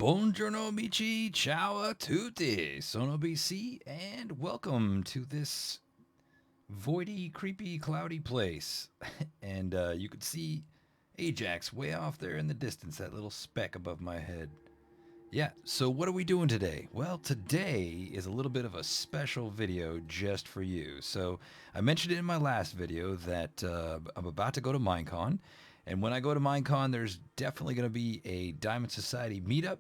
Buongiorno amici, ciao a tutti, sono BC, and welcome to this voidy, creepy, cloudy place. And you can see Ajax way off there in the distance, that little speck above my head. Yeah, so what are we doing today? Well, today is a little bit of a special video just for you. So I mentioned it in my last video that I'm about to go to Minecon. And when I go to Minecon, there's definitely going to be a Diamond Society meetup.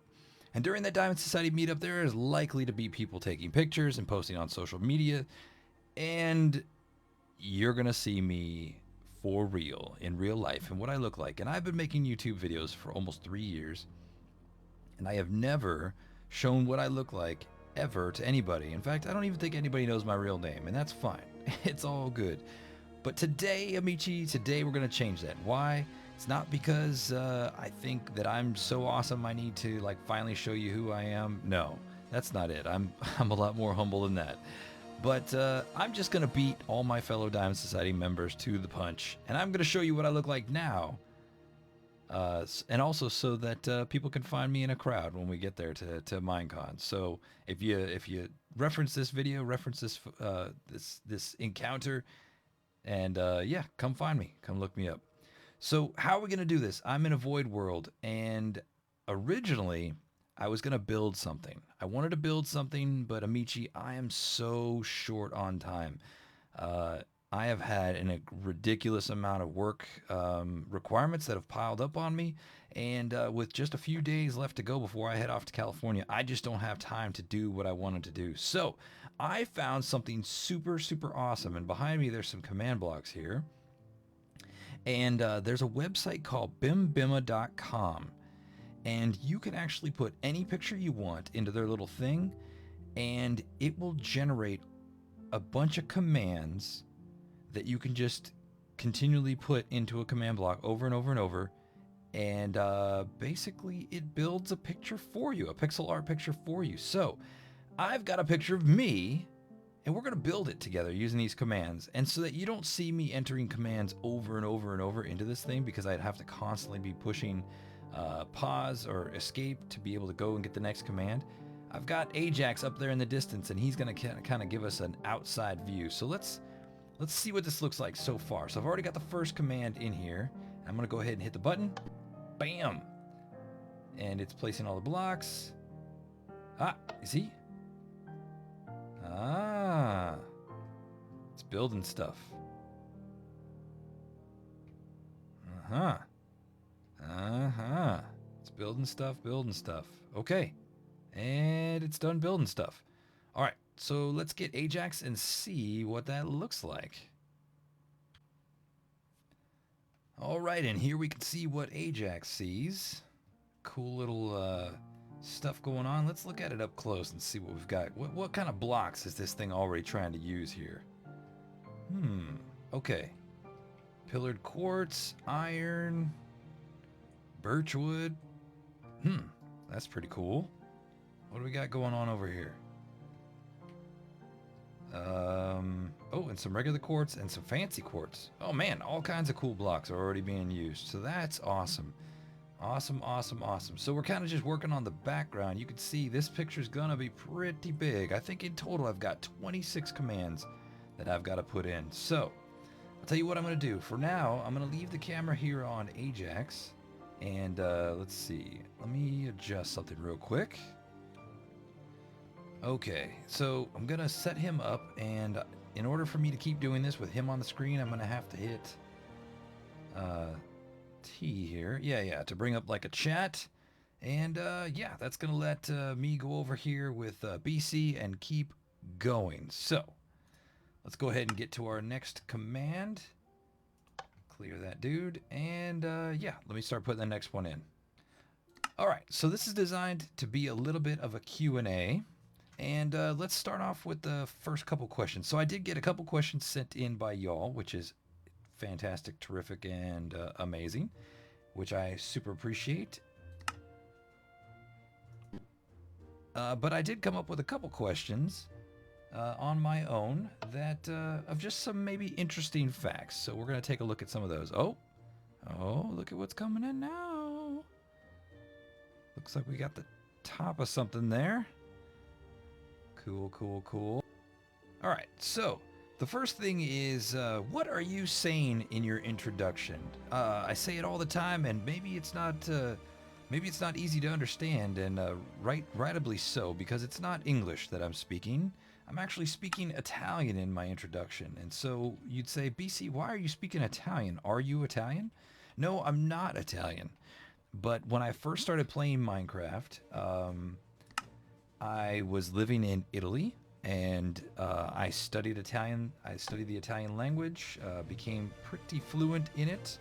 And during that Diamond Society meetup, there is likely to be people taking pictures and posting on social media. And you're going to see me for real, in real life, and what I look like. And I've been making YouTube videos for almost 3 years. And I have never shown what I look like ever to anybody. In fact, I don't even think anybody knows my real name, and that's fine. It's all good. But today, amici, today we're going to change that. Why? It's not because I think that I'm so awesome I need to like finally show you who I am. No, that's not it. I'm a lot more humble than that. But I'm just going to beat all my fellow Diamond Society members to the punch, and I'm going to show you what I look like now. And also so that people can find me in a crowd when we get there to Minecon. So if you reference this video, reference this this encounter, and yeah, come find me, come look me up. So how are we gonna do this? I'm in a void world, and originally I was gonna build something. I wanted to build something, but Amici, I am so short on time. Uh, I have had a ridiculous amount of work requirements that have piled up on me, and with just a few days left to go before I head off to California, I just don't have time to do what I wanted to do. So I found something super, super awesome, and behind me there's some command blocks here, and there's a website called bimbima.com, and you can actually put any picture you want into their little thing, and it will generate a bunch of commands that you can just continually put into a command block over and over and over. And basically, it builds a picture for you, a pixel art picture for you. So I've got a picture of me, and we're going to build it together using these commands. And so that you don't see me entering commands over and over and over into this thing, because I'd have to constantly be pushing pause or escape to be able to go and get the next command. I've got Ajax up there in the distance, and he's going to kind of give us an outside view. So let's see what this looks like so far. So I've already got the first command in here. I'm going to go ahead and hit the button. Bam! And it's placing all the blocks. Ah, you see? Ah, it's building stuff. Uh-huh. Uh-huh. It's building stuff, building stuff. Okay. And it's done building stuff. All right. So let's get Ajax and see what that looks like. All right, and here we can see what Ajax sees. Cool little stuff going on. Let's look at it up close and see what we've got. What kind of blocks is this thing already trying to use here? Okay. Pillared quartz, iron, birchwood. That's pretty cool. What do we got going on over here? Oh, and some regular quartz and some fancy quartz. Oh man, all kinds of cool blocks are already being used. So that's awesome. Awesome, awesome, awesome. So we're kind of just working on the background. You can see this picture's gonna be pretty big. I think in total I've got 26 commands that I've got to put in. So I'll tell you what I'm gonna do. For now, I'm gonna leave the camera here on Ajax. And let's see. Let me adjust something real quick. Okay, so I'm gonna set him up, and in order for me to keep doing this with him on the screen, I'm gonna have to hit T here. Yeah, to bring up like a chat. And yeah, that's gonna let me go over here with BC and keep going. So let's go ahead and get to our next command. Clear that dude, and yeah, let me start putting the next one in. All right, so this is designed to be a little bit of a Q&A. And let's start off with the first couple questions. So I did get a couple questions sent in by y'all, which is fantastic, terrific, and amazing, which I super appreciate. But I did come up with a couple questions on my own that of just some maybe interesting facts. So we're going to take a look at some of those. Oh, look at what's coming in now. Looks like we got the top of something there. Cool, cool, cool. All right, so the first thing is, what are you saying in your introduction? I say it all the time, and maybe it's not easy to understand, and rightably so, because it's not English that I'm speaking. I'm actually speaking Italian in my introduction, and so you'd say, BC, why are you speaking Italian? Are you Italian? No, I'm not Italian. But when I first started playing Minecraft, I was living in Italy, and I studied Italian. I studied the Italian language, became pretty fluent in it.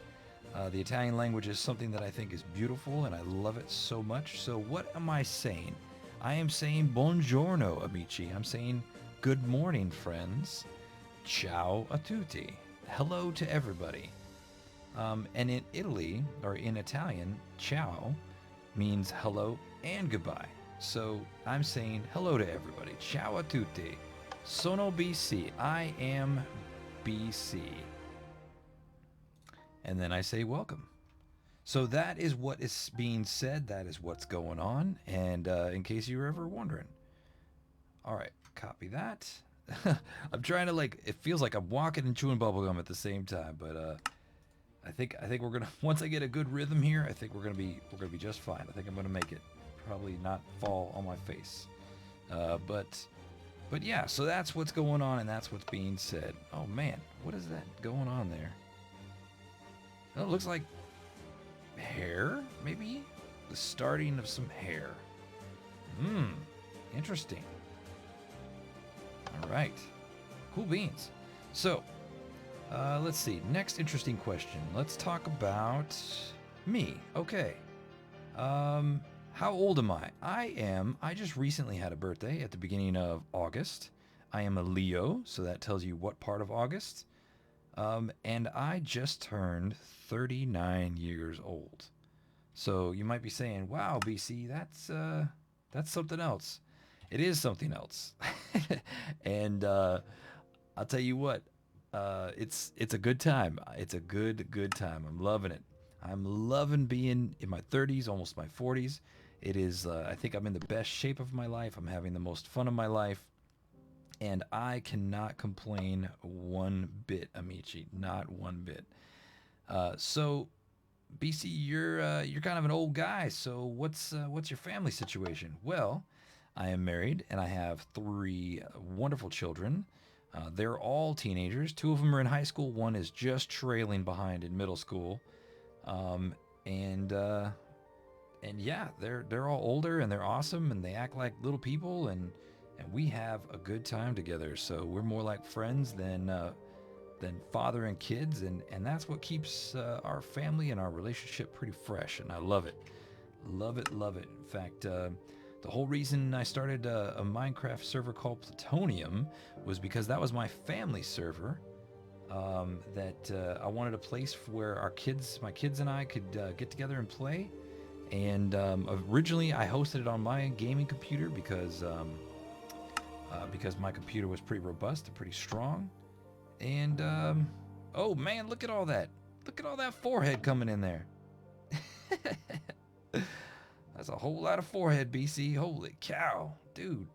The Italian language is something that I think is beautiful, and I love it so much. So what am I saying? I am saying buongiorno, amici. I'm saying good morning, friends. Ciao a tutti. Hello to everybody. And in Italy, or in Italian, ciao means hello and goodbye. So I'm saying hello to everybody. Ciao a tutti. Sono BC. I am BC. And then I say welcome. So that is what is being said. That is what's going on. And in case you were ever wondering. All right, copy that. I'm trying to it feels like I'm walking and chewing bubblegum at the same time, but I think we're gonna once I get a good rhythm here, I think we're gonna be just fine. I think I'm gonna make it. Probably not fall on my face, but yeah. So that's what's going on, and that's what's being said. Oh man, what is that going on there? Oh, it looks like hair, maybe the starting of some hair. Interesting. All right, cool beans. So. Let's see. Next interesting question. Let's talk about me. Okay. How old am I? I just recently had a birthday at the beginning of August. I am a Leo, so that tells you what part of August. And I just turned 39 years old. So you might be saying, wow, BC, that's something else. It is something else. And I'll tell you what. It's a good time. It's a good time. I'm loving it. I'm loving being in my 30s, almost my 40s. It is. I think I'm in the best shape of my life. I'm having the most fun of my life, and I cannot complain one bit, amici. Not one bit. So, BC, you're kind of an old guy. So what's your family situation? Well, I am married, and I have 3 wonderful children. They're all teenagers. 2 of them are in high school. One is just trailing behind in middle school. And yeah, they're all older and they're awesome and they act like little people and we have a good time together. So we're more like friends than father and kids, and that's what keeps our family and our relationship pretty fresh. And I love it, love it, love it. In fact. The whole reason I started a Minecraft server called Plutonium was because that was my family server. That I wanted a place where my kids and I could get together and play. And originally I hosted it on my gaming computer because my computer was pretty robust and pretty strong. And oh man, look at all that! Look at all that forehead coming in there. That's a whole lot of forehead, BC. Holy cow, dude.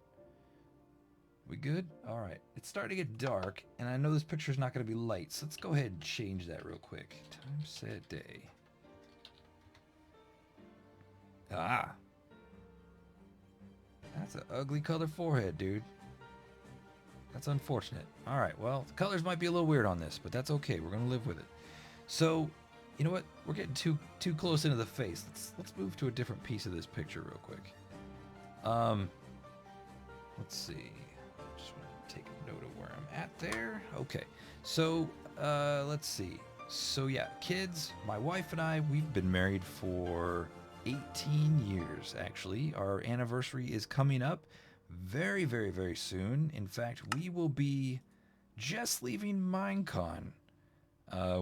We good? All right. It's starting to get dark, and I know this picture's not going to be light, so let's go ahead and change that real quick. Time set day. Ah. That's an ugly color forehead, dude. That's unfortunate. All right, well, the colors might be a little weird on this, but that's okay. We're going to live with it. So, you know what? We're getting too close into the face. Let's move to a different piece of this picture real quick. Let's see. Just want to take a note of where I'm at there. Okay. So, let's see. So yeah, kids, my wife and I, we've been married for 18 years actually. Our anniversary is coming up very, very, very soon. In fact, we will be just leaving Minecon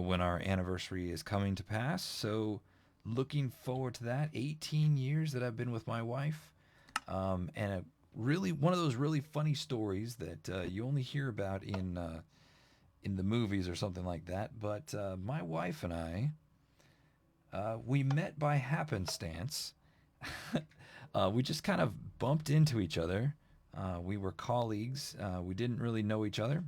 when our anniversary is coming to pass. So looking forward to that. 18 years that I've been with my wife. And really one of those really funny stories that you only hear about in the movies or something like that. But my wife and I, we met by happenstance. We just kind of bumped into each other. We were colleagues. We didn't really know each other.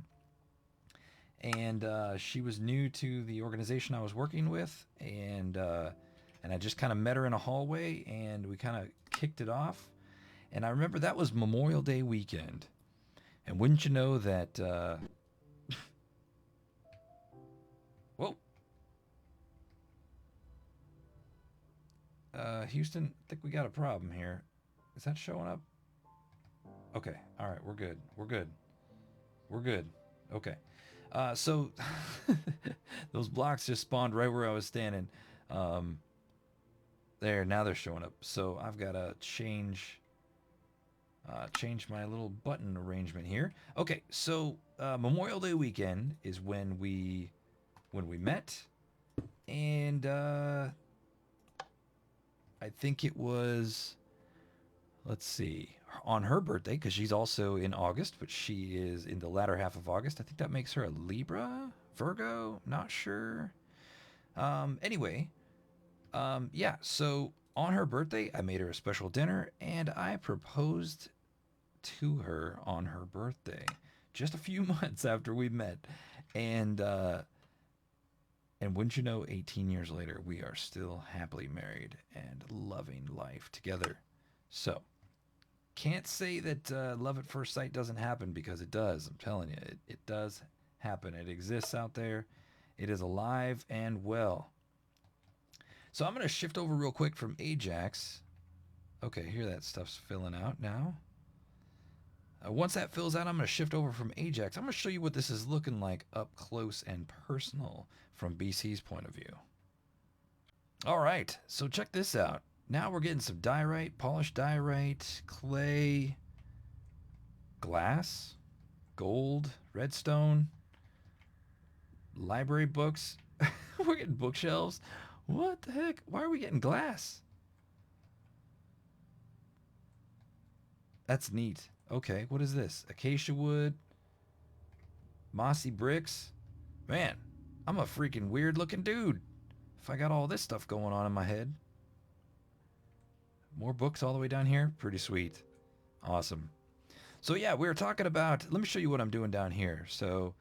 And she was new to the organization I was working with. And I just kind of met her in a hallway and we kind of kicked it off. And I remember that was Memorial Day weekend. And wouldn't you know that. Whoa. Houston, I think we got a problem here. Is that showing up? Okay. All right. We're good. We're good. We're good. Okay. So those blocks just spawned right where I was standing. Um, there. Now they're showing up. So I've got to change my little button arrangement here. Okay. So Memorial Day weekend is when we met, and I think it was, let's see, on her birthday, because she's also in August, but she is in the latter half of August. I think that makes her a Libra, Virgo, not sure. Anyway, yeah, so on her birthday, I made her a special dinner and I proposed to her on her birthday, just a few months after we met. And, uh, and wouldn't you know, 18 years later, we are still happily married and loving life together. So, can't say that love at first sight doesn't happen, because it does. I'm telling you, it does happen. It exists out there. It is alive and well. So I'm going to shift over real quick from Ajax. Okay, here that stuff's filling out now. Once that fills out, I'm going to shift over from Ajax. I'm going to show you what this is looking like up close and personal from BC's point of view. All right, so check this out. Now we're getting some diorite, polished diorite, clay, glass, gold, redstone, library books. We're getting bookshelves. What the heck? Why are we getting glass? That's neat. Okay, what is this? Acacia wood, mossy bricks. Man, I'm a freaking weird looking dude if I got all this stuff going on in my head. More books all the way down here. Pretty sweet. Awesome. So yeah, we were talking about, let me show you what I'm doing down here. So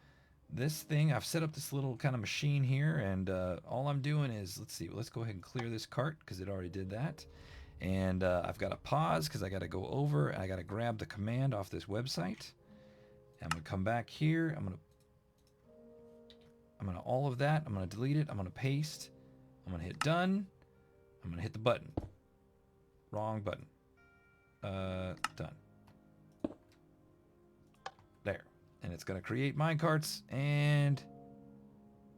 this thing, I've set up this little kind of machine here, and all I'm doing is, let's see, let's go ahead and clear this cart because it already did that. And I've got to pause because I got to go over and I got to grab the command off this website. I'm going to come back here. I'm going to all of that. I'm going to delete it. I'm going to paste. I'm going to hit done. I'm going to hit the button. Wrong button. Done. There. And it's going to create minecarts and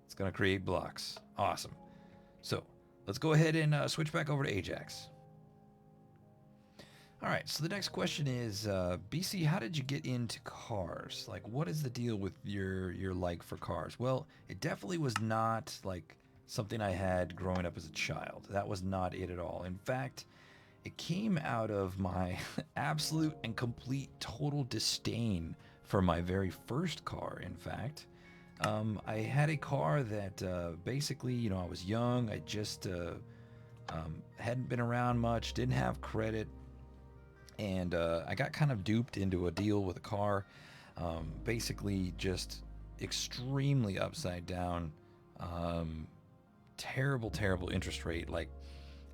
it's going to create blocks. Awesome. So let's go ahead and switch back over to Ajax. All right, so the next question is, BC, how did you get into cars? Like, what is the deal with your like for cars? Well, it definitely was not like something I had growing up as a child. That was not it at all. In fact, it came out of my absolute and complete total disdain for my very first car, in fact. I had a car that basically, you know, I was young. I just hadn't been around much, didn't have credit. And I got kind of duped into a deal with a car, basically just extremely upside down, terrible interest rate, like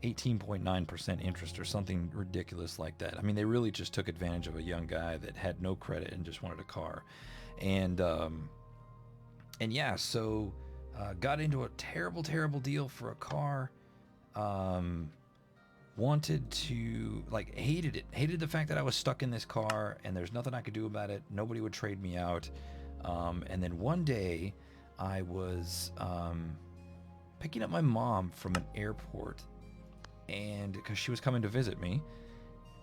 18.9% interest or something ridiculous like that. I mean, they really just took advantage of a young guy that had no credit and just wanted a car. And yeah, so got into a terrible deal for a car. Wanted to, like, hated the fact that I was stuck in this car and there's nothing I could do about it. Nobody would trade me out. And then one day I was picking up my mom from an airport, and because she was coming to visit me,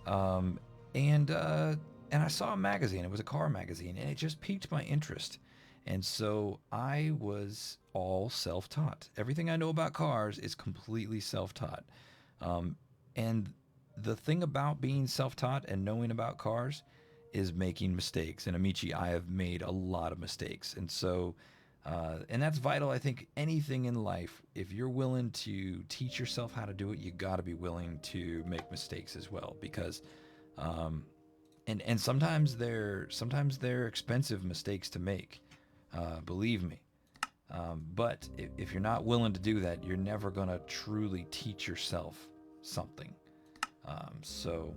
and I saw a magazine. It was a car magazine, and it just piqued my interest. And so I was all self-taught. Everything I know about cars is completely self-taught. And the thing about being self-taught and knowing about cars is making mistakes. And Amici, I have made a lot of mistakes. And so And that's vital. I think anything in life, if you're willing to teach yourself how to do it, you got to be willing to make mistakes as well, because um, and sometimes they're expensive mistakes to make. Believe me. But if you're not willing to do that, you're never gonna truly teach yourself something. So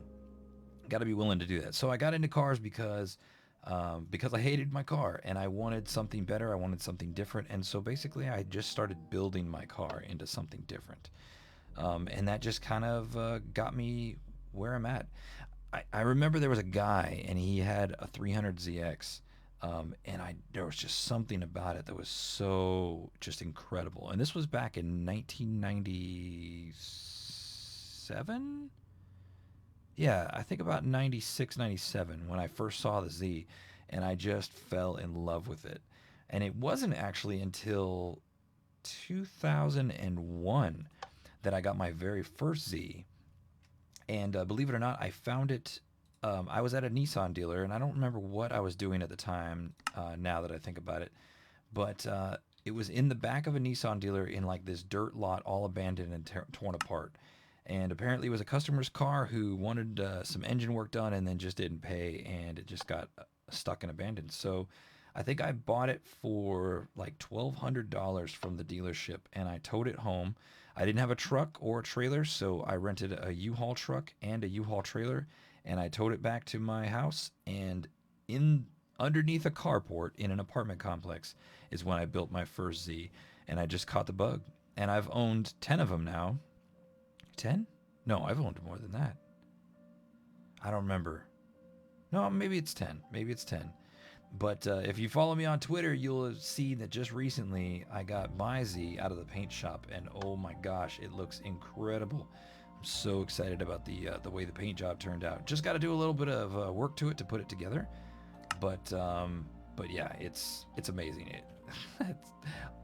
got to be willing to do that. So I got into cars because I hated my car and I wanted something better. I wanted something different, and so basically I just started building my car into something different. And that just kind of got me where I'm at. I remember there was a guy and he had a 300ZX. And there was just something about it that was so just incredible. And this was back in 1997. Yeah, I think about 96, 97 when I first saw the Z, and I just fell in love with it. And it wasn't actually until 2001 that I got my very first Z. And believe it or not, I found it. I was at a Nissan dealer, and I don't remember what I was doing at the time, now that I think about it. But it was in the back of a Nissan dealer in like this dirt lot, all abandoned and torn apart. And apparently, it was a customer's car who wanted some engine work done and then just didn't pay, and it just got stuck and abandoned. So I think I bought it for like $1,200 from the dealership, and I towed it home. I didn't have a truck or a trailer, so I rented a U-Haul truck and a U-Haul trailer, and I towed it back to my house. And in underneath a carport in an apartment complex is when I built my first Z, and I just caught the bug. And I've owned 10 of them now. 10? No, I've owned more than that. I don't remember. No, maybe it's 10. Maybe it's 10. But if you follow me on Twitter, you'll see that just recently I got my Z out of the paint shop, and oh my gosh, it looks incredible. I'm so excited about the way the paint job turned out. Just got to do a little bit of work to it to put it together, but yeah, it's amazing.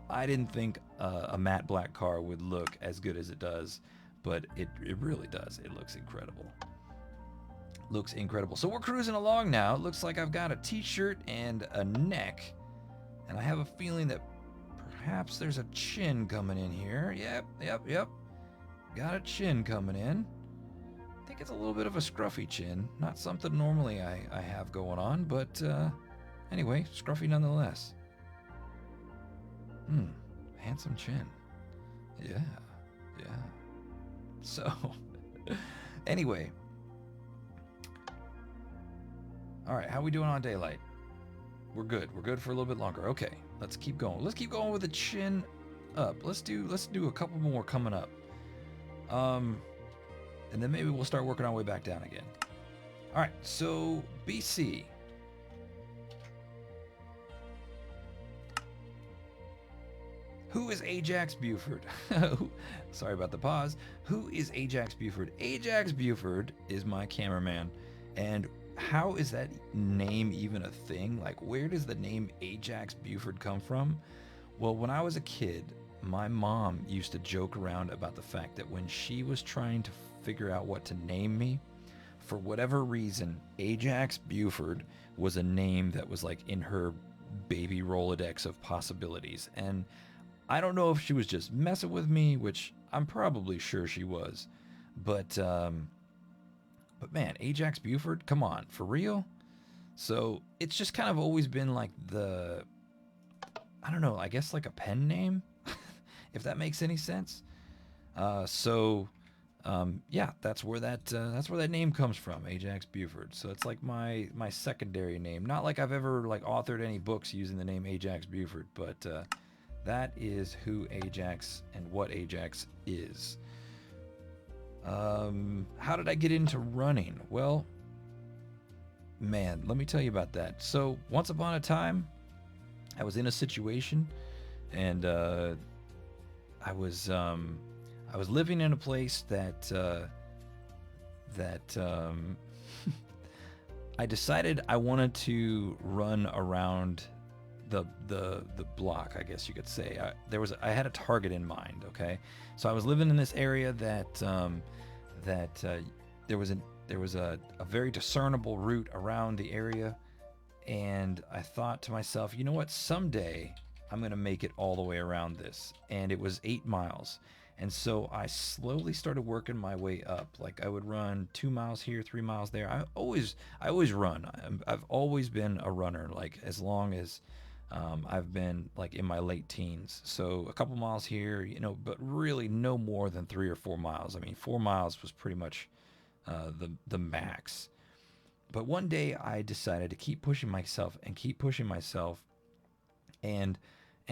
I didn't think a matte black car would look as good as it does, but it really does. It looks incredible. Looks incredible. So we're cruising along now. It looks like I've got a t-shirt and a neck, and I have a feeling that perhaps there's a chin coming in here. Yep. Got a chin coming in. I think it's a little bit of a scruffy chin. Not something normally I have going on, but anyway, scruffy nonetheless. Handsome chin. Yeah. So, anyway. All right, how we doing on daylight? We're good. We're good for a little bit longer. Okay, let's keep going. Let's keep going with the chin up. Let's do a couple more coming up. And then maybe we'll start working our way back down again. All right, so BC. Who is Ajax Buford? Sorry about the pause. Who is Ajax Buford? Ajax Buford is my cameraman, and how is that name even a thing? Like, where does the name Ajax Buford come from? Well, when I was a kid, my mom used to joke around about the fact that when she was trying to figure out what to name me, for whatever reason, Ajax Buford was a name that was like in her baby Rolodex of possibilities. And I don't know if she was just messing with me, which I'm probably sure she was, but man, Ajax Buford, come on, for real? So it's just kind of always been like I don't know, I guess like a pen name, if that makes any sense. Yeah, that's where that name comes from, Ajax Buford. So it's like my secondary name. Not like I've ever like authored any books using the name Ajax Buford, but that is who Ajax and what Ajax is. How did I get into running? Well, man, let me tell you about that. So once upon a time, I was in a situation, and I was living in a place that I decided I wanted to run around the block, I guess you could say. I had a target in mind. Okay, so I was living in this area that there was a very discernible route around the area, and I thought to myself, you know what? Someday I'm going to make it all the way around this. And it was 8 miles. And so I slowly started working my way up. Like I would run 2 miles here, 3 miles there. I always run. I've always been a runner, like as long as I've been like in my late teens. So a couple miles here, you know, but really no more than 3 or 4 miles. I mean, 4 miles was pretty much the max. But one day I decided to keep pushing myself and keep pushing myself, and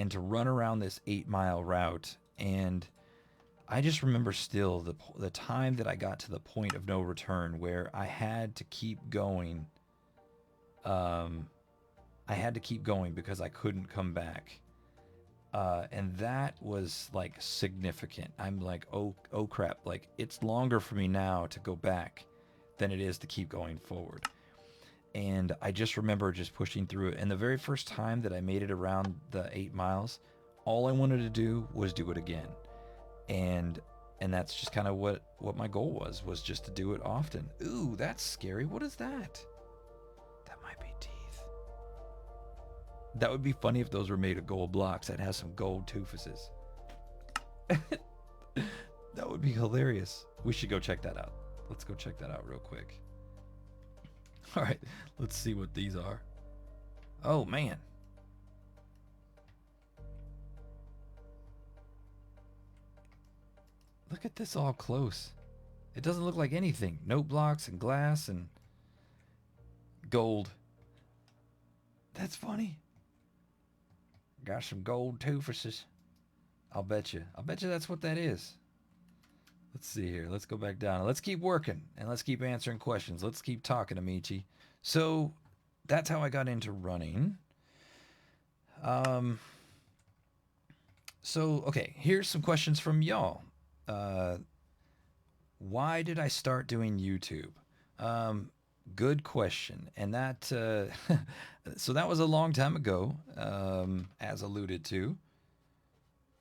to run around this 8 mile route. And I just remember still the time that I got to the point of no return where I had to keep going. I had to keep going because I couldn't come back. And that was like significant. I'm like, oh crap. Like it's longer for me now to go back than it is to keep going forward. And I just remember just pushing through it. And the very first time that I made it around the 8 miles, all I wanted to do was do it again. And that's just kind of what my goal was just to do it often. Ooh, that's scary. What is that? That might be teeth. That would be funny if those were made of gold blocks. That has some gold toofuses. That would be hilarious. We should go check that out. Let's go check that out real quick. All right, let's see what these are. Oh, man. Look at this all close. It doesn't look like anything. Note blocks and glass and gold. That's funny. Got some gold toofuses. I'll bet you. I'll bet you that's what that is. Let's see here. Let's go back down. Let's keep working and let's keep answering questions. Let's keep talking, Amici. So that's how I got into running. So, okay, here's some questions from y'all. Why did I start doing YouTube? Good question. And that, so that was a long time ago, as alluded to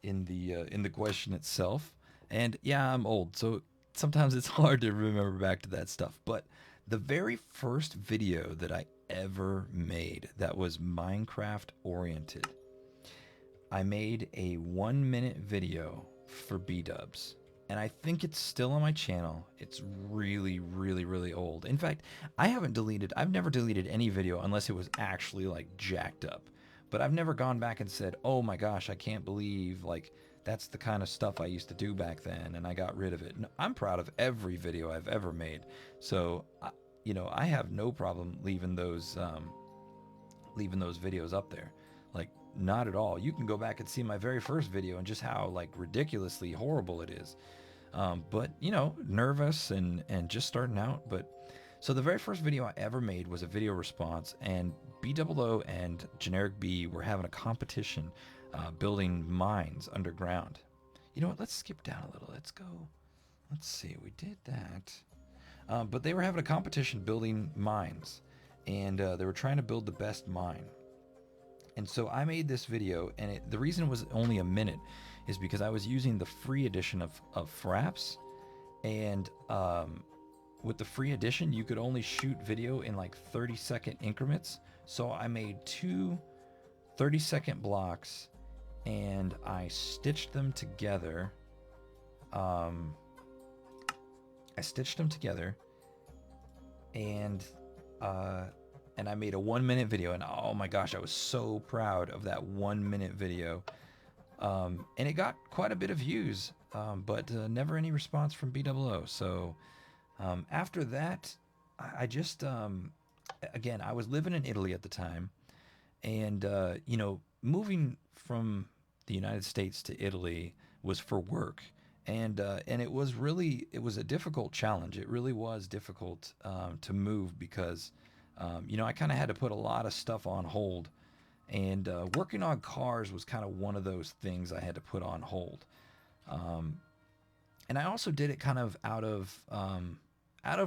in the question itself. And yeah, I'm old, so sometimes it's hard to remember back to that stuff. But the very first video that I ever made that was Minecraft oriented, I made a 1-minute video for B-dubs. And I think it's still on my channel. It's really, really, really old. In fact, I've never deleted any video unless it was actually like jacked up. But I've never gone back and said, oh my gosh, I can't believe like that's the kind of stuff I used to do back then and I got rid of it. No, I'm proud of every video I've ever made. So, you know, I have no problem leaving those videos up there. Like, not at all. You can go back and see my very first video and just how like ridiculously horrible it is. But you know, nervous and just starting out. But so the very first video I ever made was a video response, and BOO and Generic B were having a competition building mines underground. You know what? Let's skip down a little. Let's go. Let's see. We did that. But they were having a competition building mines, and they were trying to build the best mine. And so I made this video, and the reason it was only a minute is because I was using the free edition of Fraps, and with the free edition, you could only shoot video in like 30-second increments. So I made two 30-second blocks, and I stitched them together. And I made a 1-minute video, and oh my gosh, I was so proud of that 1-minute video. And it got quite a bit of views, but never any response from BOO. So after that, I just, again, I was living in Italy at the time, and, you know, moving from the United States to Italy was for work. And it was a difficult challenge. It really was difficult to move because, you know, I kind of had to put a lot of stuff on hold. And working on cars was kind of one of those things I had to put on hold. And I also did it kind of out of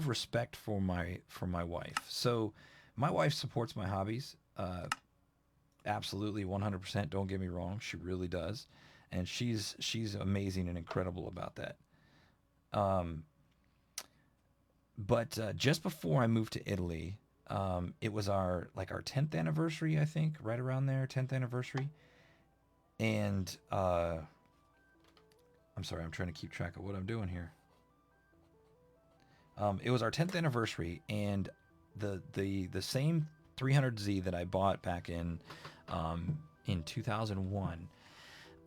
respect for my wife. So my wife supports my hobbies, absolutely 100%. Don't get me wrong, she really does, and she's amazing and incredible about that. But just before I moved to Italy, it was our 10th anniversary, I think, right around there, 10th anniversary. And I'm sorry, I'm trying to keep track of what I'm doing here. It was our 10th anniversary, and the same 300Z that I bought back in 2001,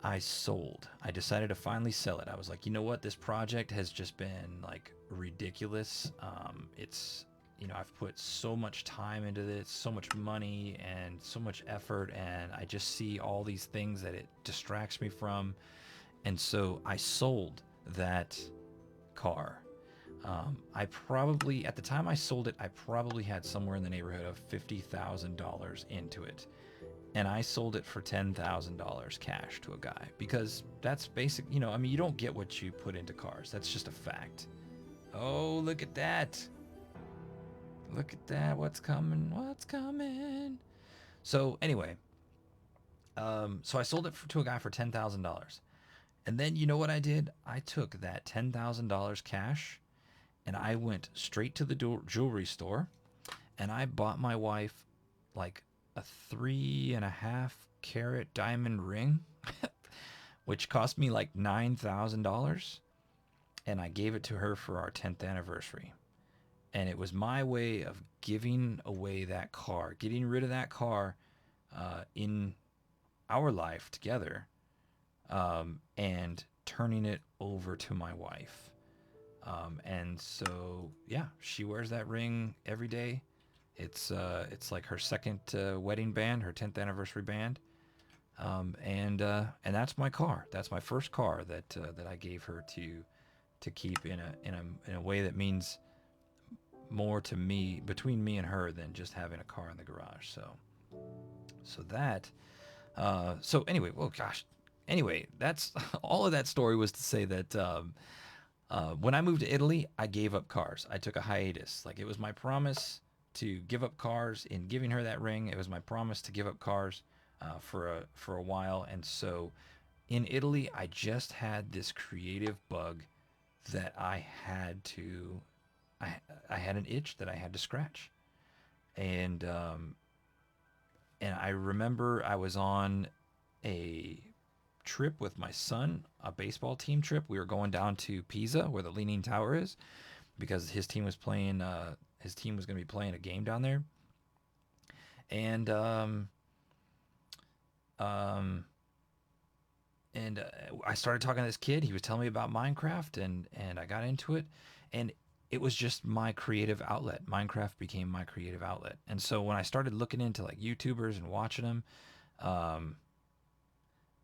I sold. I decided to finally sell it. I was like, you know what? This project has just been like ridiculous. It's, I've put so much time into this, so much money and so much effort, and I just see all these things that it distracts me from. And so I sold that car. I probably, at the time I sold it, I probably had somewhere in the neighborhood of $50,000 into it. And I sold it for $10,000 cash to a guy because that's basic. I mean, you don't get what you put into cars. That's just a fact. Oh, look at that. Look at that. What's coming? What's coming? So, anyway, so I sold it to a guy for $10,000. And then you know what I did? I took that $10,000 cash and I went straight to the jewelry store and I bought my wife like a 3.5 carat diamond ring, which cost me like $9,000. And I gave it to her for our 10th anniversary. And it was my way of giving away that car, getting rid of that car in our life together, and turning it over to my wife. And so, yeah, she wears that ring every day. It's like her second wedding band, her 10th anniversary band, and that's my car. That's my first car that I gave her to keep in a way that means more to me, between me and her, than just having a car in the garage. So that so anyway, well, gosh, anyway, that's all of that story was to say that when I moved to Italy, I gave up cars. I took a hiatus. Like, it was my promise to give up cars. In giving her that ring, it was my promise to give up cars for a while. And so in Italy, I just had this creative bug that I had an itch that I had to scratch. And I remember I was on a trip with my son, a baseball team trip. We were going down to Pisa, where the Leaning Tower is, because his team was playing. His team was going to be playing a game down there, and um, I started talking to this kid. He was telling me about Minecraft, and I got into it, and it was just my creative outlet. Minecraft became my creative outlet, and so when I started looking into like YouTubers and watching them, um,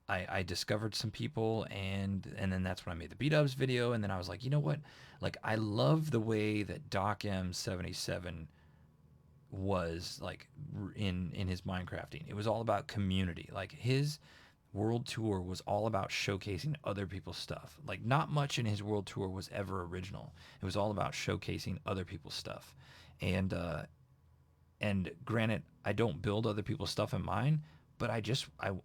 I discovered some people, and then that's when I made the B-Dubs video, and then I was like, you know what? Like, I love the way that Doc M77 was like in his Minecrafting. It was all about community. Like, his world tour was all about showcasing other people's stuff. Like, not much in his world tour was ever original. It was all about showcasing other people's stuff. And granted, I don't build other people's stuff in mine, but I don't know,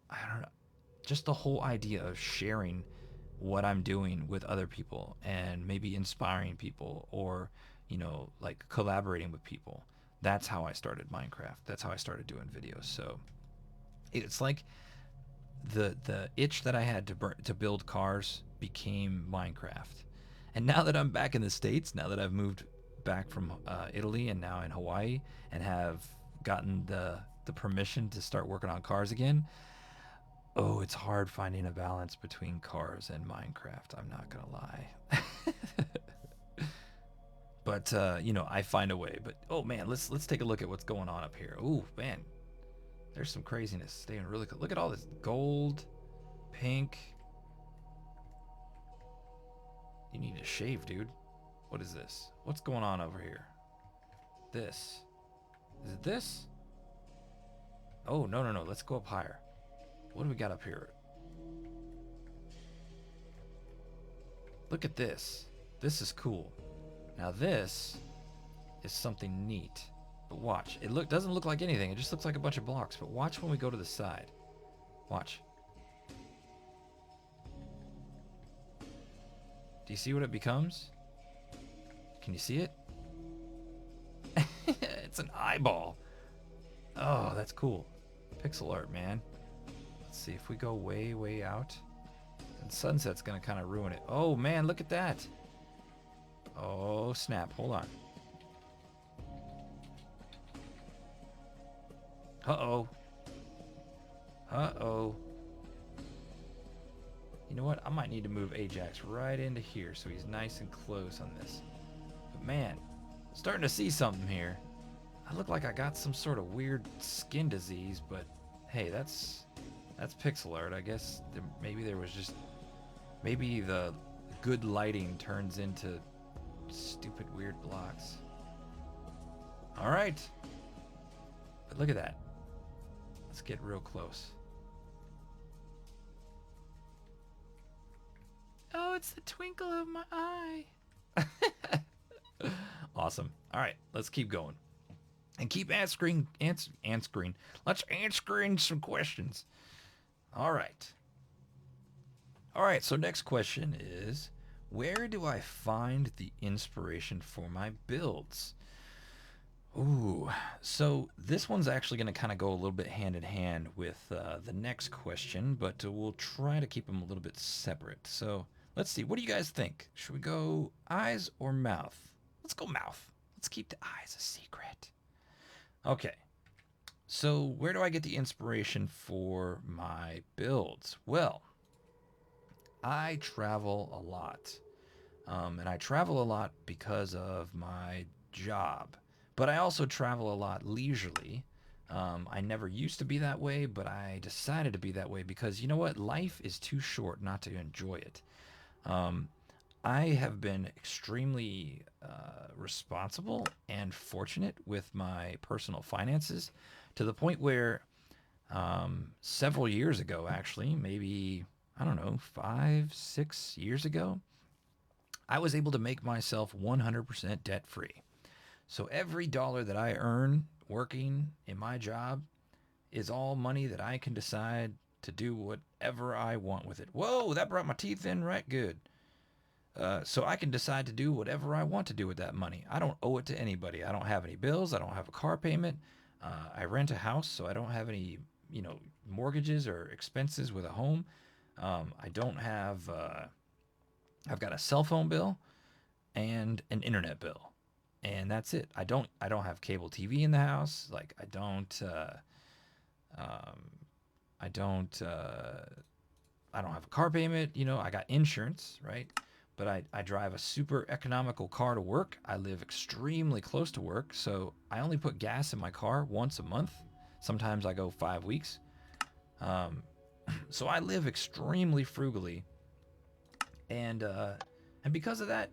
just the whole idea of sharing what I'm doing with other people and maybe inspiring people, or like collaborating with people. That's how I started Minecraft. That's how I started doing videos. So it's like the itch that I had to build cars became Minecraft. And now that I'm back in the States, now that I've moved back from Italy and now in Hawaii, and have gotten the permission to start working on cars again, oh, it's hard finding a balance between cars and Minecraft. I'm not gonna lie. But I find a way. But oh man, let's take a look at what's going on up here. Oh man, there's some craziness staying really cool. Look at all this gold, pink. You need to shave, dude. What is this? What's going on over here? This. Is it this? Oh, no. Let's go up higher. What do we got up here? Look at this. This is cool. Now this is something neat. But watch. It doesn't look like anything. It just looks like a bunch of blocks. But watch when we go to the side. Watch. Do you see what it becomes? Can you see it? It's an eyeball. Oh, that's cool. Pixel art, man. Let's see if we go way, way out. And sunset's gonna kind of ruin it. Oh man, look at that. Oh snap, hold on. Uh-oh. Uh-oh. You know what? I might need to move Ajax right into here so he's nice and close on this. But man, starting to see something here. I look like I got some sort of weird skin disease, but hey, that's pixel art. I guess maybe there was just... Maybe the good lighting turns into stupid weird blocks. Alright. But look at that. Let's get real close. Oh, it's the twinkle of my eye. Awesome. Alright, let's keep going. And keep answering. Let's answering some questions. Alright. Alright, so next question is, where do I find the inspiration for my builds? Ooh, so this one's actually going to kind of go a little bit hand in hand with the next question, but we'll try to keep them a little bit separate. So let's see, what do you guys think? Should we go eyes or mouth? Let's go mouth. Let's keep the eyes a secret. Okay, so where do I get the inspiration for my builds? Well, I travel a lot. And I travel a lot because of my job. But I also travel a lot leisurely. I never used to be that way, but I decided to be that way because, you know what? Life is too short not to enjoy it. I have been extremely responsible and fortunate with my personal finances to the point where several years ago, actually, maybe, I don't know, 5, 6 years ago, I was able to make myself 100% debt free. So every dollar that I earn working in my job is all money that I can decide to do whatever I want with it. Whoa, that brought my teeth in right good. So I can decide to do whatever I want to do with that money. I don't owe it to anybody. I don't have any bills. I don't have a car payment. I rent a house, so I don't have any, mortgages or expenses with a home. I don't have. I've got a cell phone bill and an internet bill, and that's it. I don't have cable TV in the house. Like I don't have a car payment. I got insurance, right? But I drive a super economical car to work. I live extremely close to work, so I only put gas in my car once a month. Sometimes I go 5 weeks. So I live extremely frugally, and because of that,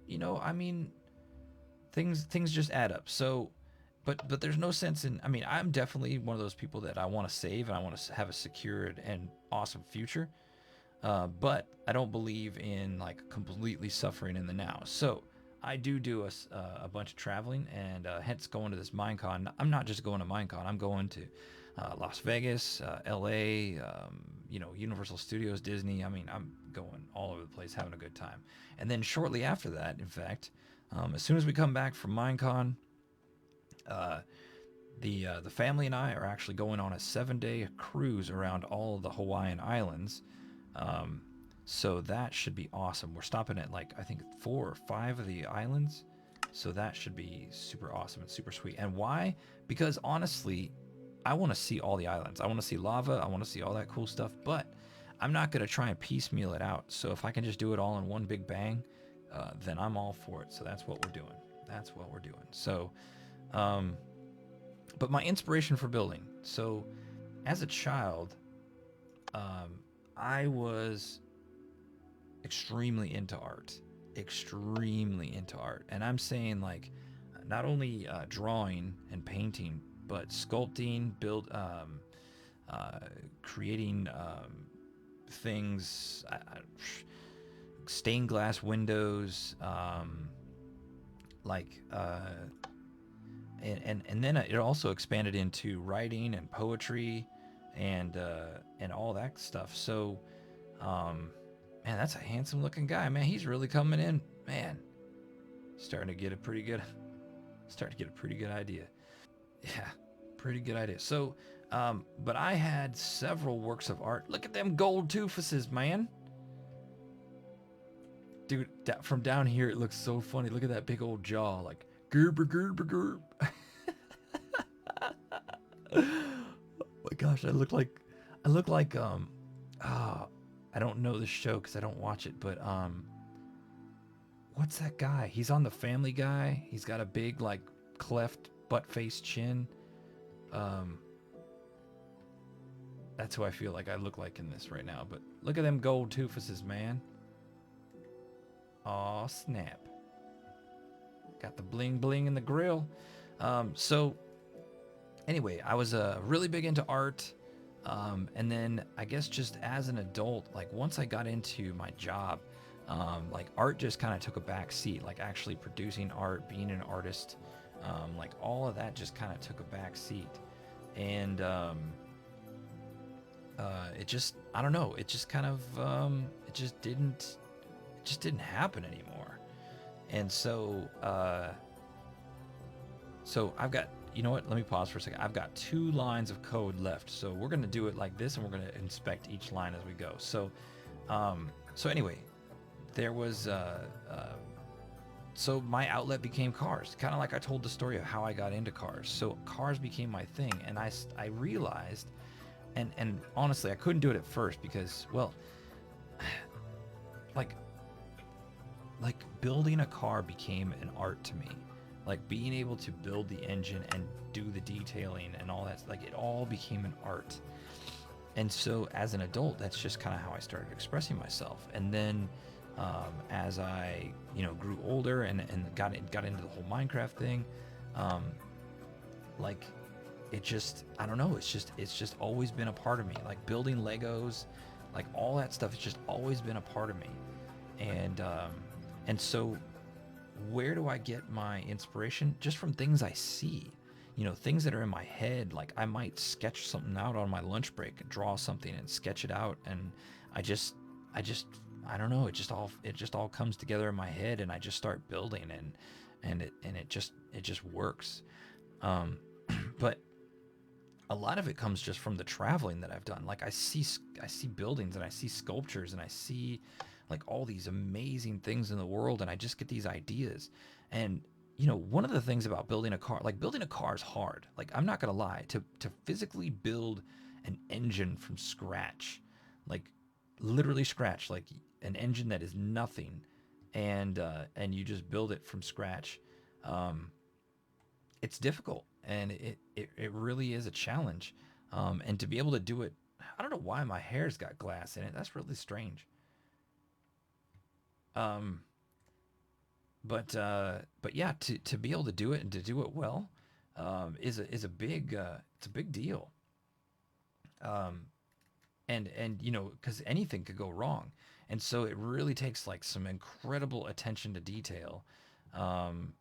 things just add up. So, but there's no sense in. I mean, I'm definitely one of those people that I want to save and I want to have a secured and awesome future. But I don't believe in like completely suffering in the now. So I do a bunch of traveling, and hence going to this Minecon. I'm not just going to Minecon. I'm going to Las Vegas, LA, Universal Studios, Disney. I mean, I'm going all over the place, having a good time. And then shortly after that, in fact, as soon as we come back from Minecon, the family and I are actually going on a 7-day cruise around all of the Hawaiian Islands. So that should be awesome. We're stopping at I think 4 or 5 of the islands. So that should be super awesome and super sweet. And why? Because honestly, I want to see all the islands. I want to see lava. I want to see all that cool stuff, but I'm not going to try and piecemeal it out. So if I can just do it all in one big bang, then I'm all for it. So that's what we're doing. So, but my inspiration for building. So as a child, I was extremely into art. And I'm saying not only drawing and painting, but sculpting, creating things, stained glass windows, and then it also expanded into writing and poetry and all that stuff. So, man, that's a handsome looking guy, man. He's really coming in, man. Starting to get a pretty good idea. Yeah, pretty good idea. So, But I had several works of art. Look at them gold toofuses, man. Dude, from down here, it looks so funny. Look at that big old jaw, like gerber gerber gerb. Oh my gosh, I look like I don't know the show because I don't watch it, but what's that guy? He's on the Family Guy. He's got a big like cleft butt face chin. Um, that's who I feel like I look like in this right now. But look at them gold toofuses, man. Aw, snap. Got the bling bling in the grill. So anyway, I was really big into art. And then I guess just as an adult, like once I got into my job, like art just kind of took a back seat, like actually producing art, being an artist, like all of that just kind of took a back seat. And it just, I don't know, it just kind of, it just didn't happen anymore. And so I've got, you know what? Let me pause for a second. I've got 2 lines of code left. So we're going to do it like this, and we're going to inspect each line as we go. So anyway, there was, so my outlet became cars, kind of like I told the story of how I got into cars. So cars became my thing. And I realized, and honestly, I couldn't do it at first because, well, like building a car became an art to me. Like being able to build the engine and do the detailing and all that, like it all became an art. And so as an adult, that's just kind of how I started expressing myself. And then as I, grew older and got into the whole Minecraft thing, like it just, I don't know, it's just always been a part of me. Like building Legos, like all that stuff, it's just always been a part of me. And so where do I get my inspiration? Just from things I see, things that are in my head. Like I might sketch something out on my lunch break and draw something and sketch it out. And I I don't know, it just all comes together in my head and I just start building and it just works. But a lot of it comes just from the traveling that I've done. Like I see buildings and I see sculptures and I see like all these amazing things in the world and I just get these ideas. And one of the things about building a car, like building a car is hard. Like I'm not going to lie, to physically build an engine from scratch, like literally scratch, like an engine that is nothing and you just build it from scratch. It's difficult and it really is a challenge. And to be able to do it, I don't know why my hair's got glass in it. That's really strange. Um, but yeah, to be able to do it and to do it well, is a big it's a big deal. Um, and because anything could go wrong, and so it really takes like some incredible attention to detail. Um,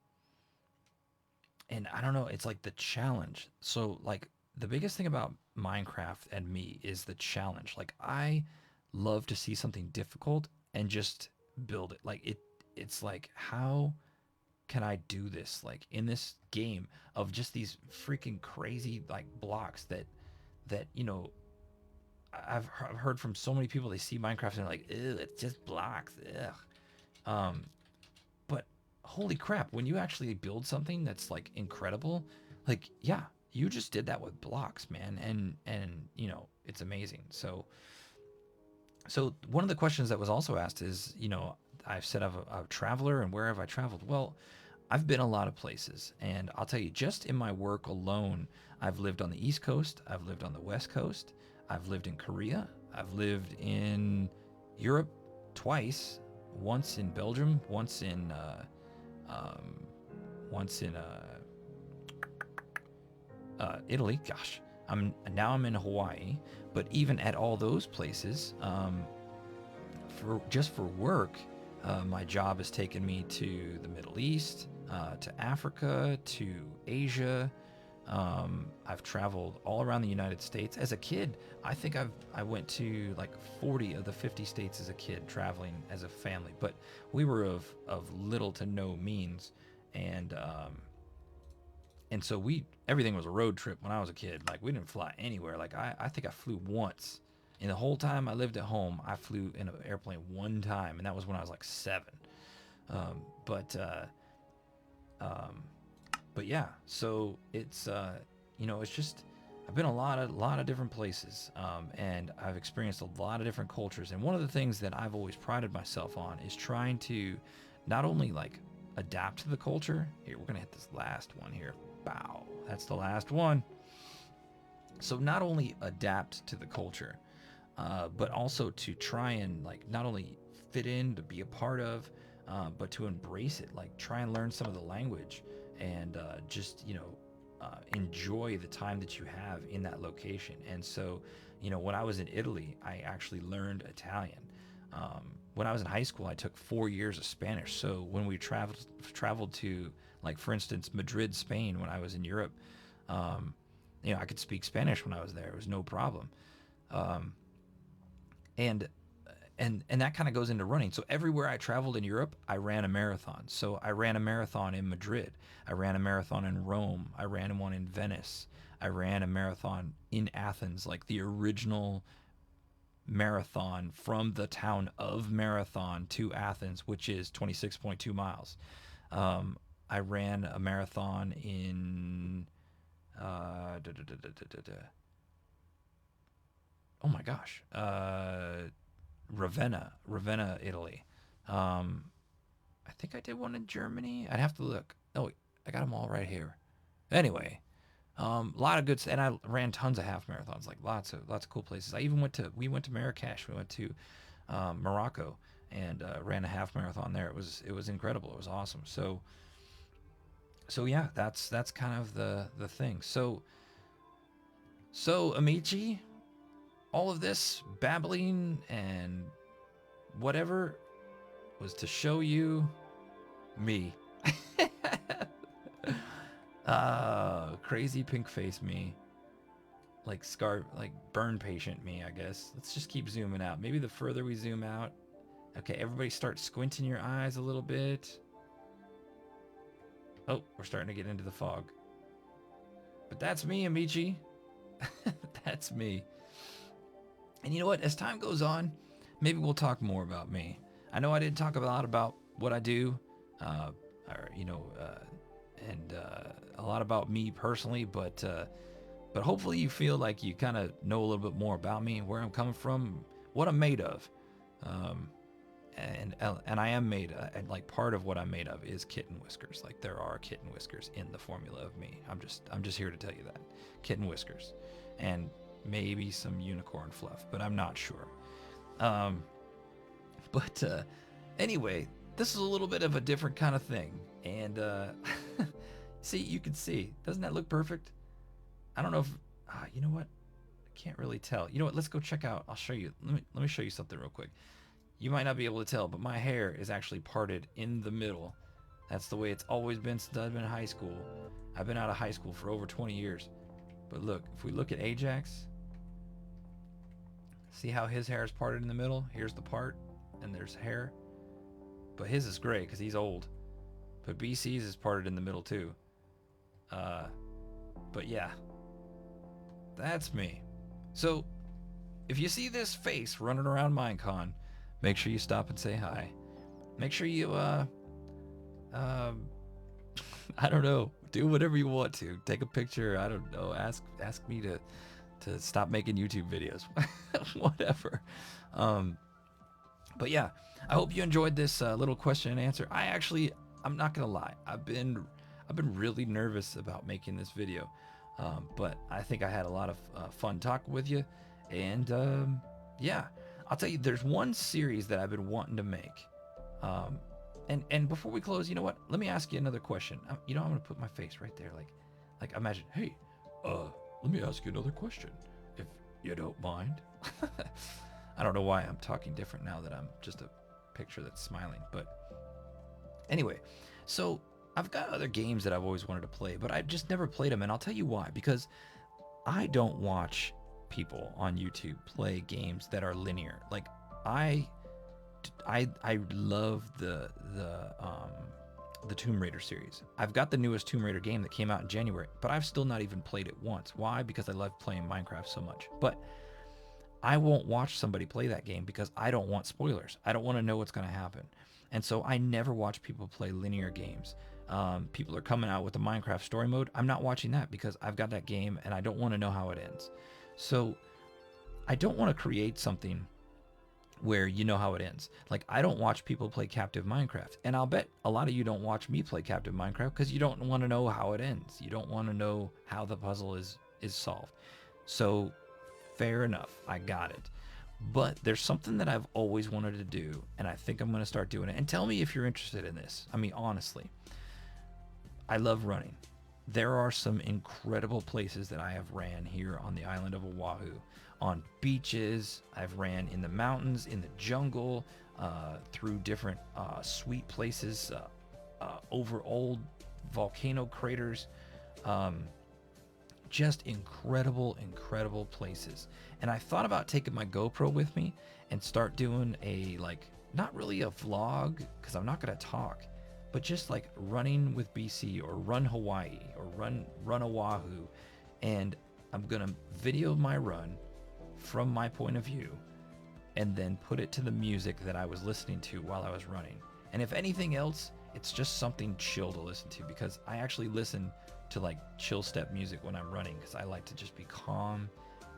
and I don't know, it's like the challenge. So like the biggest thing about Minecraft and me is the challenge. Like I love to see something difficult and just build it. Like it's like how can I do this like in this game of just these freaking crazy like blocks that I've heard from so many people. They see Minecraft and they're like, ew, it's just blocks, ugh. Um, but holy crap, when you actually build something that's like incredible, like yeah, you just did that with blocks, man, and it's amazing. So one of the questions that was also asked is, I've said I'm a traveler and where have I traveled? Well, I've been a lot of places, and I'll tell you, just in my work alone, I've lived on the East Coast, I've lived on the West Coast, I've lived in Korea, I've lived in Europe twice, once in Belgium, um, once in Italy. Gosh, I'm in Hawaii, but even at all those places, for work, my job has taken me to the Middle East, to Africa, to Asia. I've traveled all around the United States. As a kid, I think I went to like 40 of the 50 states as a kid traveling as a family, but we were of little to no means, and And so everything was a road trip when I was a kid. Like we didn't fly anywhere. Like I think I flew once. In the whole time I lived at home, I flew in an airplane one time, and that was when I was like 7. Um, but um, but yeah, so it's it's just I've been a lot of different places, and I've experienced a lot of different cultures. And one of the things that I've always prided myself on is trying to not only like adapt to the culture. Here, we're gonna hit this last one here. Bow. That's the last one. So not only adapt to the culture, but also to try and like not only fit in to be a part of, but to embrace it. Like try and learn some of the language, and just enjoy the time that you have in that location. And so, when I was in Italy, I actually learned Italian. When I was in high school, I took 4 years of Spanish. So when we traveled to, like for instance, Madrid, Spain, when I was in Europe, um, I could speak Spanish when I was there. It was no problem. Um, and and that kind of goes into running. So everywhere I traveled in Europe, I ran a marathon. So I ran a marathon in Madrid. I ran a marathon in Rome. I ran one in Venice. I ran a marathon in Athens, like the original marathon from the town of Marathon to Athens, which is 26.2 miles. I ran a marathon in oh my gosh, Ravenna, Italy. Um, I think I did one in Germany. I'd have to look. Oh, wait, I got them all right here. Anyway, a lot of good, and I ran tons of half marathons, like lots of cool places. We went to Marrakesh. We went to Morocco, and ran a half marathon there. It was incredible. It was awesome. So yeah, that's kind of the thing. So Amici, all of this babbling and whatever was to show you me. Crazy pink face me. Like burn patient me, I guess. Let's just keep zooming out. Maybe the further we zoom out. Okay, everybody start squinting your eyes a little bit. Oh, we're starting to get into the fog. But that's me, Amici. That's me. And you know what? As time goes on, maybe we'll talk more about me. I know I didn't talk a lot about what I do, uh, or and a lot about me personally, but hopefully you feel like you kind of know a little bit more about me, where I'm coming from, what I'm made of, um, and I am made, and like part of what I'm made of is kitten whiskers. Like there are kitten whiskers in the formula of me. I'm just here to tell you that kitten whiskers, and maybe some unicorn fluff, but I'm not sure. Um, but anyway, this is a little bit of a different kind of thing, and see, you can see, doesn't that look perfect? I don't know if you know what, I can't really tell. You know what? Let's go check out. I'll show you. Let me show you something real quick. You might not be able to tell, but my hair is actually parted in the middle. That's the way it's always been since I've been in high school. I've been out of high school for over 20 years. But look, if we look at Ajax, see how his hair is parted in the middle? Here's the part, and there's hair. But his is gray because he's old. But BC's is parted in the middle too. But yeah, that's me. So if you see this face running around Minecon, make sure you stop and say hi. Make sure you I don't know, do whatever you want to. Take a picture. I don't know. Ask me to stop making YouTube videos. Whatever. But yeah, I hope you enjoyed this little question and answer. I'm not gonna lie. I've been really nervous about making this video, but I think I had a lot of fun talking with you, and yeah, I'll tell you, there's one series that I've been wanting to make. And before we close, you know what? Let me ask you another question. I'm gonna put my face right there, like imagine, hey, let me ask you another question, if you don't mind. I don't know why I'm talking different now that I'm just a picture that's smiling, but anyway, so I've got other games that I've always wanted to play, but I've just never played them, and I'll tell you why. Because I don't watch people on YouTube play games that are linear. Like I love the the Tomb Raider series. I've got the newest Tomb Raider game that came out in January, but I've still not even played it once. Why? Because I love playing Minecraft so much. But I won't watch somebody play that game because I don't want spoilers. I don't want to know what's going to happen. And so I never watch people play linear games. People are coming out with the Minecraft story mode. I'm not watching that because I've got that game and I don't want to know how it ends. So I don't want to create something where you know how it ends. Like, I don't watch people play captive Minecraft, and I'll bet a lot of you don't watch me play captive Minecraft because you don't want to know how it ends. You don't want to know how the puzzle is solved. So fair enough, I got it. But there's something that I've always wanted to do, and I think I'm going to start doing it. And tell me if you're interested in this. I mean, honestly, I love running. There are some incredible places that I have ran here on the island of Oahu. On beaches, I've ran in the mountains, in the jungle, through different sweet places, over old volcano craters. Just incredible, incredible places. And I thought about taking my GoPro with me and start doing a, like, not really a vlog, because I'm not going to talk, but just like running with BC or run Hawaii or run Oahu. And I'm going to video my run from my point of view and then put it to the music that I was listening to while I was running. And if anything else, it's just something chill to listen to, because I actually listen to like chill step music when I'm running because I like to just be calm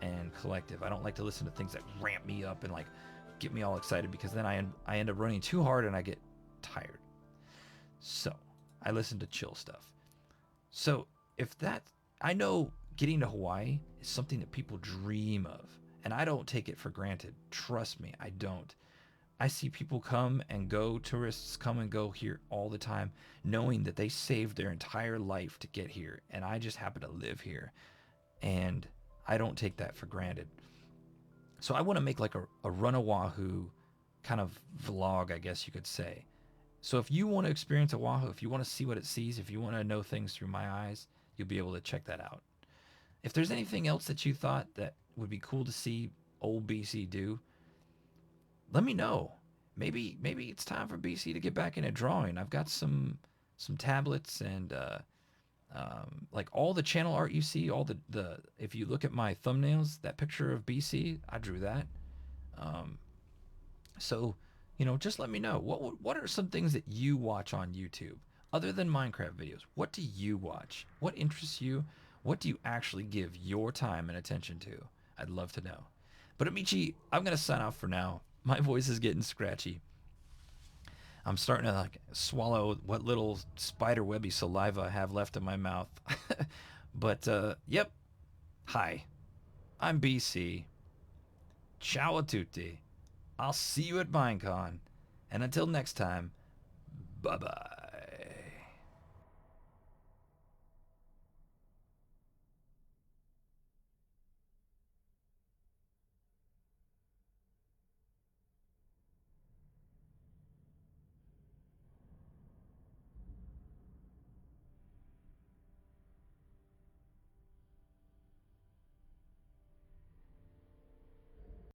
and collective. I don't like to listen to things that ramp me up and like get me all excited, because then I end up running too hard and I get tired. So I listen to chill stuff. So if that, I know getting to Hawaii is something that people dream of, and I don't take it for granted. Trust me, I don't. I see people come and go, tourists come and go here all the time, knowing that they saved their entire life to get here, and I just happen to live here, and I don't take that for granted. So I want to make like a Run Oahu kind of vlog, I guess you could say. So if you want to experience Oahu, if you want to see what it sees, if you want to know things through my eyes, you'll be able to check that out. If there's anything else that you thought that would be cool to see old BC do, let me know. Maybe it's time for BC to get back into drawing. I've got some tablets and like all the channel art you see, all the if you look at my thumbnails, that picture of BC, I drew that. So, just let me know. What are some things that you watch on YouTube other than Minecraft videos? What do you watch? What interests you? What do you actually give your time and attention to? I'd love to know. But Amici, I'm gonna sign off for now. My voice is getting scratchy. I'm starting to like swallow what little spider webby saliva I have left in my mouth. But yep. Hi, I'm BC. Ciao a tutti. I'll see you at Minecon. And until next time, bye bye.